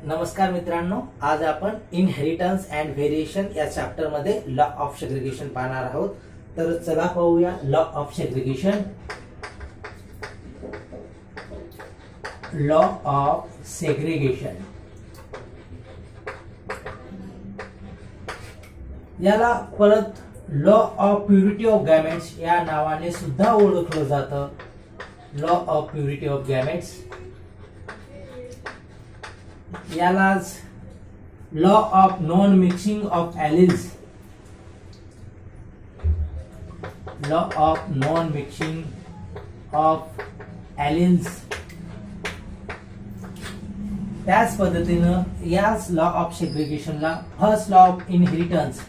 नमस्कार मित्रांनो, आज आपण इनहेरिटन्स अँड व्हेरिएशन या चॅप्टर मध्ये लॉ ऑफ सेग्रीगेशन पाहणार आहोत. तर चला पाहूया law of segregation. Law of segregation याला परत law of purity of gametes या नावाने सुद्धा ओळखलं जातं. Law of purity of gametes यालाच law of non mixing of alleles, law of non mixing of alleles. त्याच पद्धतीनं याच लॉ ऑफ सेग्रीगेशनला फर्स्ट लॉ ऑफ इनहेरिटन्स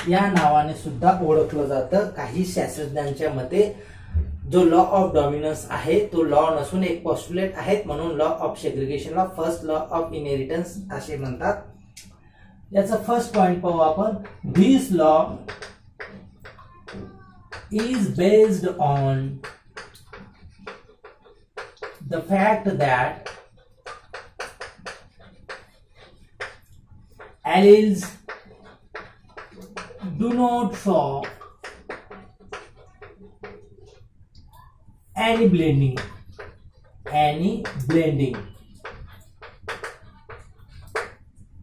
या नावाने सुद्धा ओळखलं जातं. काही शास्त्रज्ञांच्या मते जो लॉ ऑफ डॉमिनन्स आहे तो लॉ नसून एक पॉस्टुलेट आहेत, म्हणून लॉ ऑफ सेग्रीगेशनला फर्स्ट लॉ ऑफ इनहेरिटन्स असे म्हणतात. याचा फर्स्ट पॉइंट पाहू आपण. This law is based on the fact that alleles do not show any blending.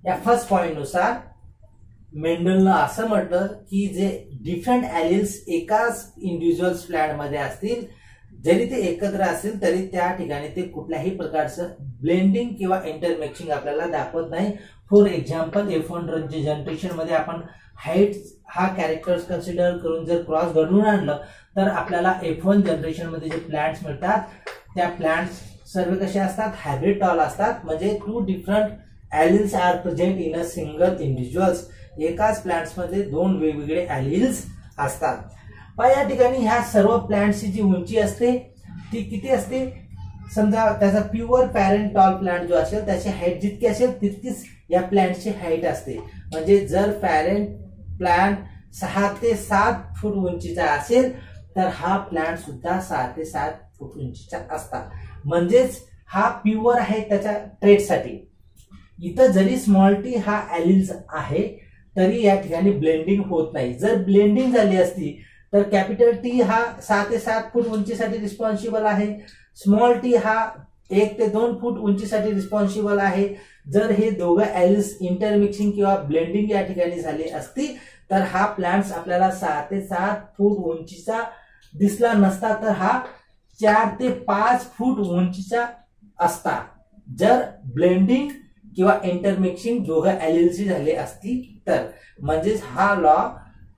या फर्स्ट पॉइंट नुसार मेंडलनं असं म्हटलं की जे डिफरंट एलिल्स एकाच इंडिव्हिज्युअल प्लांट मध्ये असतील, जरी ते एकत्र असतील तरी त्या ठिकाणी ते कुठल्याही प्रकारचं ब्लेंडिंग किंवा इंटरमिक्सिंग आपल्याला दाखवत नाही. फॉर एक्झाम्पल F1 जनरेशन मध्ये आपण हाईट हा कॅरेक्टर्स कन्सिडर करून जर क्रॉस घडवून आणलं तर आपल्याला F1 जनरेशन मध्ये जे प्लांट्स मिळतात त्या प्लांट्स सर्व कसे असतात, हायब्रिड टॉल असतात. म्हणजे two different alleles are present in a single individuals. एकाच प्लांट्स मध्ये दोन वेगवेगळे एलिल्स असतात. पण या ठिकाणी ह्या सर्व प्लांट्सची जी उंची असते ती किती असते? समजा त्याचा प्युअर पॅरेंट टॉल प्लांट जो असेल त्याची हाईट जितकी असेल तितकीच या प्लांटची हाईट असते. म्हणजे जर पॅरेंट प्लांट 6 ते 7 फूट उंचीचा असेल तर हा प्लांट सुद्धा 6 ते 7 फूट उंचीचा असतात. म्हणजेच हा प्युअर आहे त्याच्या ट्रेटसाठी. इथं जरी स्मॉल टी हा एलिल्स आहे तरी या ठिकाणी ब्लेंडिंग होत नाही. जर ब्लेंडिंग झाली असती तर कॅपिटल टी हा 6 ते 7 फूट उंचीसाठी रिस्पॉन्सिबल आहे, स्मॉल टी हा 1 ते 2 फूट उंचीसाठी रिस्पॉन्सिबल आहे. जर हे दोघं एलिल्स इंटरमिक्सिंग किंवा ब्लेंडिंग या ठिकाणी झाली असती तर हा प्लांट्स आपल्याला 6 ते 7 फूट उंचीचा दिसला नसता, तर हा 4 ते 5 फूट उंचीचा असता जर ब्लेंडिंग किंवा इंटरमिक्सिंग दोघं एलिल्सची झाली असती तर. म्हणजेच हा लॉ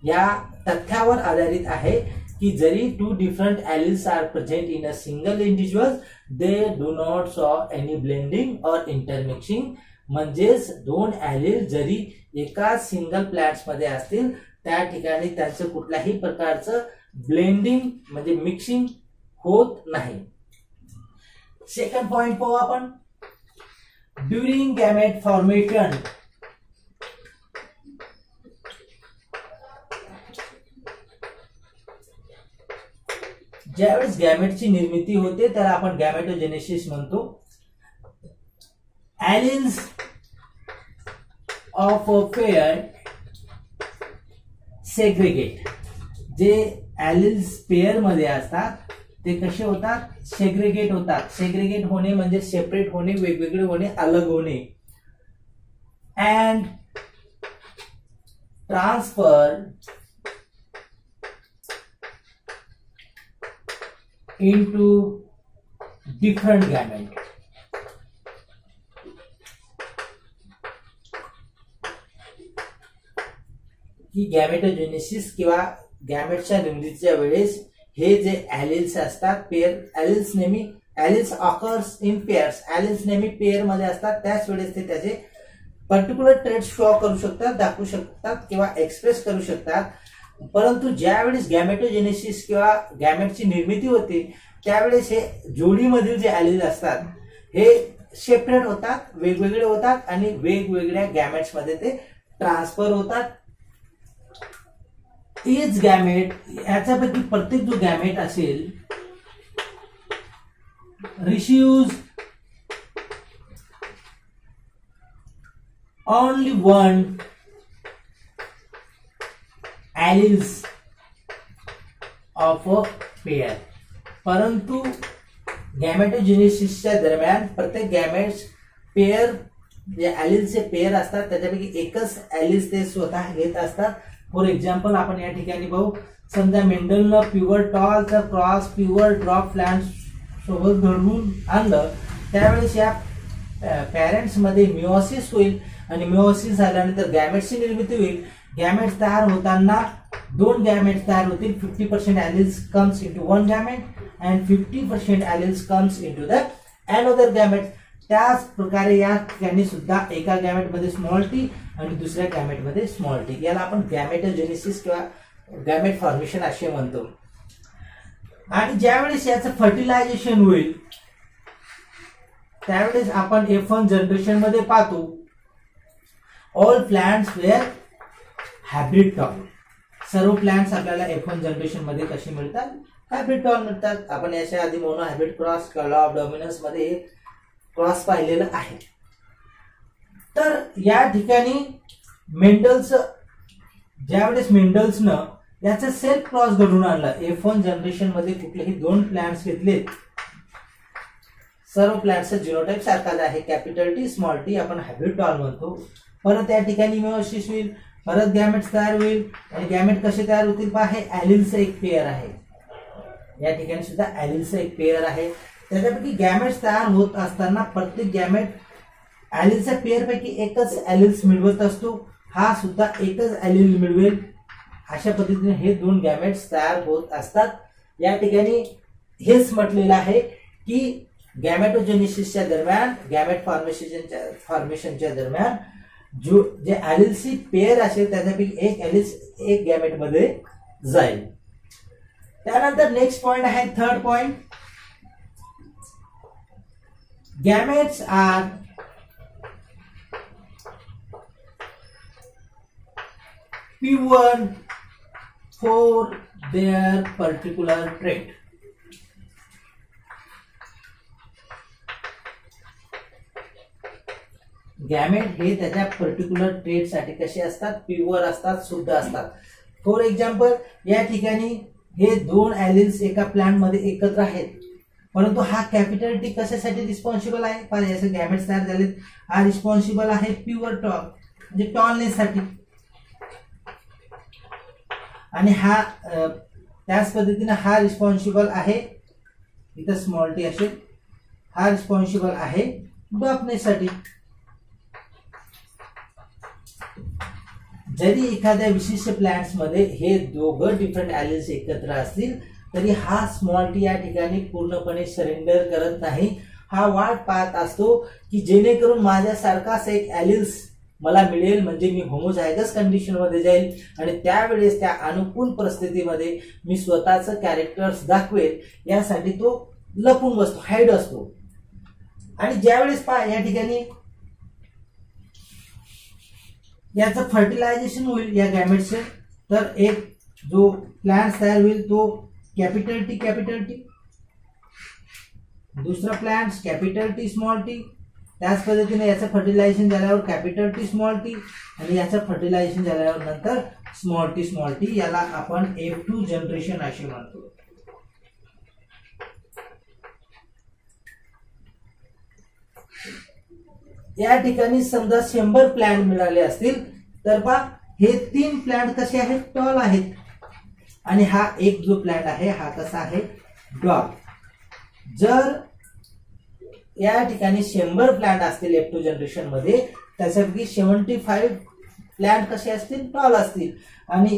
या तथ्यावर आधारित आहे की जरी two different alleles are present in a single individual they do not show any blending or intermixing. म्हणजेच दोन एलिल जरी एका सिंगल प्लांट्स मध्ये असतील त्या ठिकाणी त्यांचं कुठल्याही प्रकारचं ब्लेंडिंग म्हणजे मिक्सिंग होत नाही. सेकंड पॉइंट पाहू आपण. ड्युरिंग गॅमेट फॉर्मेशन ज्यावेळेस गॅमेटची निर्मिती होते त्याला आपण गॅमेटोजेनेसिस म्हणतो. Alleles of a pair segregate. जे एलिल्स पेयर मध्ये असतात ते कसे होतात? सेग्रीगेट होतात. सेग्रीगेट होणे म्हणजे सेपरेट होणे, वेगवेगळे होणे, अलग होणे. And transfer into different gamete. ही गॅमेटोजेनेसिस किंवा गॅमेटच्या निर्मितीच्या वेळेस हे जे एलिल्स असतात पेयर एलिल्स नेहमी alleles occurs in pairs. Alleles नेहमी पेयर मध्ये असतात. त्याच वेळेस ते त्याचे पर्टिक्युलर ट्रेट्स शो करू शकतात, दाखवू शकतात किंवा एक्सप्रेस करू शकतात. परंतु ज्यावेळेस गॅमेटोजेनेसिस किंवा गॅमेटची निर्मिती होते त्यावेळेस हे जोडीमधील जे एलिल असतात हे सेपरेट होतात, वेगवेगळे होतात आणि वेगवेगळ्या गॅमेट्स मध्ये ते ट्रान्सफर होतात. इच गॅमेट, याच्यापैकी प्रत्येक जो गॅमेट असेल, receives only one alleles of a pair. परंतु गॅमेटोजेनेसिसच्या दरम्यान प्रत्येक गॅमेट्स पेयर जे एलिल्सचे पेयर असतात त्याच्यापैकी एकच एलिल्स ते स्वतः घेत असतात. फॉर एक्झाम्पल आपण या ठिकाणी पाहू, समजा मेंडलनं प्युअर टॉलचा क्रॉस प्युअर ड्रॉप प्लांट सोबत घडवून आणलं, त्यावेळेस या पॅरेंट्स मध्ये मिओसिस होईल आणि मिओसिस झाल्यानंतर गॅमेट्सची निर्मिती होईल. गॅमेट्स तयार होताना दोन गॅमेट्स तयार होतील. 50% alleles comes into one gamete and 50% alleles comes into the another gamete. त्याच प्रकारे या ठिकाणी सुद्धा एका गॅमेट मध्ये स्मॉल टी आणि दुसऱ्या गॅमेट मध्ये स्मॉल टी. याला आपण गॅमेटोजेनेसिस किंवा गॅमेट फॉर्मेशन असे म्हणतो. आणि ज्यावेळेस याचं फर्टिलायझेशन होईल त्यावेळेस आपण F1 जनरेशन मध्ये पाहतो, all plants were hybrid tall. सर्व प्लांट्स आपल्याला F1 जनरेशन मध्ये कसे मिळतात? हायब्रिड टॉल मिळतात. आपण याच्या आधी mono hybrid cross law of dominance मध्ये क्रॉस पाहिलेलं आहे. तर या ठिकाणी ज्यावेळेस मेंडल्सनं याचा सेल्फ क्रॉस घडून आणला, F1 जनरेशन मध्ये कुठलेही दोन प्लांट्स घेतलेत, सर्व प्लांट्सचा जिनोटाइप सारखाच आहे, कॅपिटल टी स्मॉल टी, आपण हायब्रिड टॉल म्हणतो. परत या ठिकाणी मिओसिस होईल, परत गॅमेट्स तयार होईल आणि गॅमेट कसे तयार होतील पहा, हे एलिल्सचं एक पेयर आहे. या ठिकाणी सुद्धा एलिल्सचं एक पेयर आहे. त्याच्यापैकी गॅमेट्स तयार होत असताना प्रत्येक गॅमेट एलिल्सच्या पेयर पैकी एकच एलिल्स मिळवत असतो. हा सुद्धा एकच एलिल मिळवेल. अशा पद्धतीने हे दोन गॅमेट्स तयार होत असतात. या ठिकाणी हेच म्हटलेलं आहे की गॅमेटोजेनेसिसच्या दरम्यान, गॅमेट फॉर्मेशनच्या दरम्यान जे एलिल्सची पेयर असेल त्याच्यापैकी एक एलिल्स एक गॅमेट मध्ये जाईल. त्यानंतर नेक्स्ट पॉइंट आहे, third point, gametes are P1 for their particular trait. Gamete हे त्याच्या पर्टिक्युलर ट्रेट साठी कसे असतात? प्युअर असतात, शुद्ध असतात. फॉर एक्झाम्पल या ठिकाणी हे दोन एलिल्स एका प्लांट मध्ये एकत्र आहेत, परंतु हा कॅपिटल टी कशासाठी रिस्पॉन्सिबल आहे? पहा याचे गॅमेट्स तयार झालेत. हा रिस्पॉन्सिबल आहे प्युअर टॉल म्हणजे टॉलनेस साठी. आणि हा त्याच पद्धतीने हा रिस्पॉन्सिबल आहे, इथं स्मॉल टी असेल, हा रिस्पॉन्सिबल आहे ड्रॉपनेस साठी. जरी एखाद्या विशिष्ट प्लांट्स मध्ये हे दोघं डिफरंट एलिल्स एकत्र असतील तरी हा स्मॉल टी या ठिकाणी पूर्णपणे सरेंडर करत नाही. हा वाट पाहत असतो की जेणेकरून माझ्यासारखाच एक एलिल्स मला मिळेल, म्हणजे मी होमोझायगस कंडिशन मध्ये जाईल आणि त्यावेळेस त्या अनुकूल परिस्थितीमध्ये मी स्वतःच कॅरेक्टर्स दाखवेल, यासाठी तो लपून बसतो, हाईड असतो. आणि ज्यावेळेस पहा या ठिकाणी याचं फर्टिलायझेशन होईल या गॅमेटचे, तर एक जो प्लांट तयार होईल तो कॅपिटल टी, दुसरा plant capital T small T. त्याच पद्धतीने याचं फर्टिलायझेशन झाल्यावर कॅपिटल टी स्मॉल टी आणि याचं फर्टिलायझेशन झाल्यावर नंतर स्मॉल टी. याला आपण F2 जनरेशन असे म्हणतो. या ठिकाणी समजा 100 प्लांट मिळाले असतील तर पहा हे 3 प्लांट कसे आहेत? टॉल आहेत. आणि हा एक जो प्लांट आहे हा कसा आहे? ड्रॉप. जर या ठिकाणी 100 प्लांट असतील F2 जनरेशन मध्ये, त्याच्यापैकी 75 प्लांट कसे असतील? टॉल असतील आणि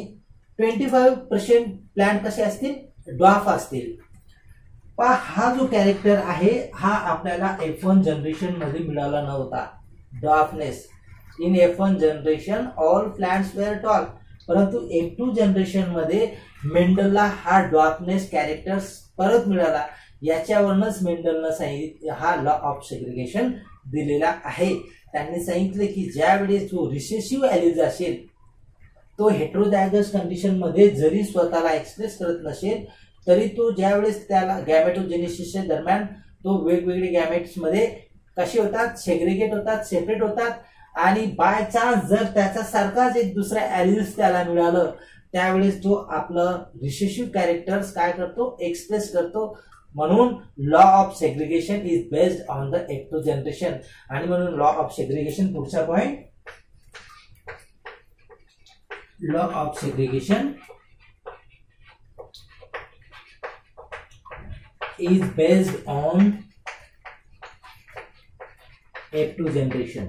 25% प्लांट कसे असतील? ड्वार्फ असतील. पहा हा जो कॅरेक्टर आहे हा आपल्याला F1 जनरेशन मध्ये मिळाला नव्हता, dwarfness. In F1 generation all plants were tall. परंतु F2 जनरेशन मध्ये मेंडलला हा ड्वार्फनेस कॅरेक्टर परत मिळाला. याच्यावरूनच मेंडलनं हा लॉ ऑफ सेग्रिगेशन दिलेला आहे. त्यांनी सांगितले की ज्यावेळेस जो रिसेसिव्ह एलिल्स असेल तो हेटेरोझायगस कंडिशन मध्ये जरी स्वतःला एक्सप्रेस करत नसेल तरी तो ज्यावेळेस त्याला गॅमेटोजेनेसिसच्या दरम्यान तो वेगवेगळे गॅमेट्स मध्ये कसे होतात, सेग्रिगेट होतात, सेपरेट होतात आणि बाय चान्स जर त्याचा सारखाच एक दुसरा ॲलिल्स त्याला मिळालं त्यावेळेस तो आपलं रिसेसिव्ह कॅरेक्टर्स काय करतो, एक्सप्रेस करतो. म्हणून law of segregation is based on the एक्टोजनरेशन. आणि म्हणून लॉ ऑफ सेग्रिगेशन पुढचा point, law of segregation is based on F2 generation.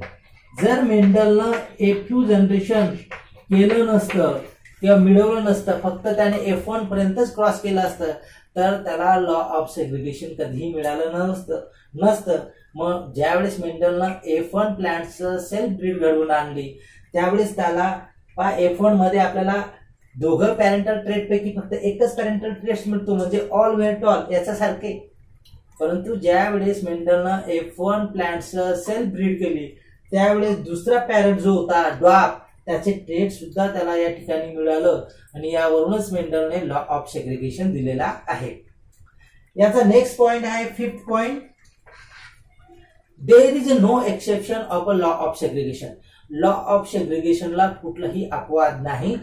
जर मेंडलनं F2 जनरेशन केलं नसतं किंवा मिळवलं नसतं, फक्त त्याने F1 पर्यंतच क्रॉस केलं असतं तर त्याला लॉ ऑफ सेग्रिगेशन कधीही मिळालं नसतं. मग ज्यावेळेस मेंडलनं F1 प्लांट्सचं सेल्फ ब्रीड घडवून आणली त्यावेळेस त्याला F1 मध्ये आपल्याला दोघं पॅरेंटल ट्रेट पैकी फक्त एकच पॅरेंटल ट्रेट मिळतो म्हणजे ऑल वेट ऑल याच्यासारखे. परंतु ज्या वेळेस मेंडलनं F1 प्लांट्सचं सेल्फ ब्रीड केली त्यावेळेस दुसरा पॅरेंट जो होता ड्वार्फ त्याचे ट्रेट सुद्धा त्याला या ठिकाणी मिळालं आणि यावरूनच मेंडलने लॉ ऑफ सेग्रिगेशन दिलेला आहे. याचा नेक्स्ट पॉइंट आहे 5th point, there is no exception of a law of segregation. Law of सेग्रिगेशनला कुठलाही अपवाद नाही.